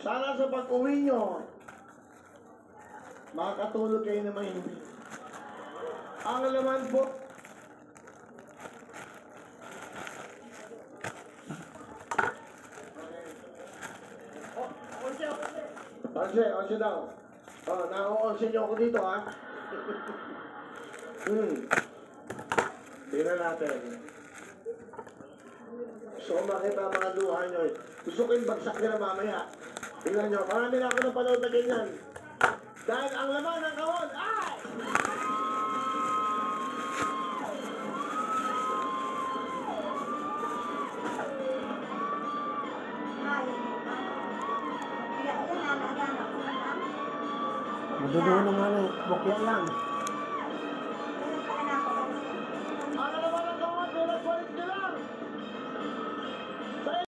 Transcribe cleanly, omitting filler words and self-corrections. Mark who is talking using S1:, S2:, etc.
S1: Sana sa pag-uwi nyo, makakatulog kayo na mahindi. Ang laman po, onse daw. Oh, na-onse nyo ako dito, ha? Tingnan natin. Gusto ko makita mga luha nyo. Gusto ko yung bagsak nila mamaya. Tingnan nyo, marami na ako ng panood na ganyan. Dahil ang laman ng kahon ay...
S2: Maduduho naman eh. Bukya lang.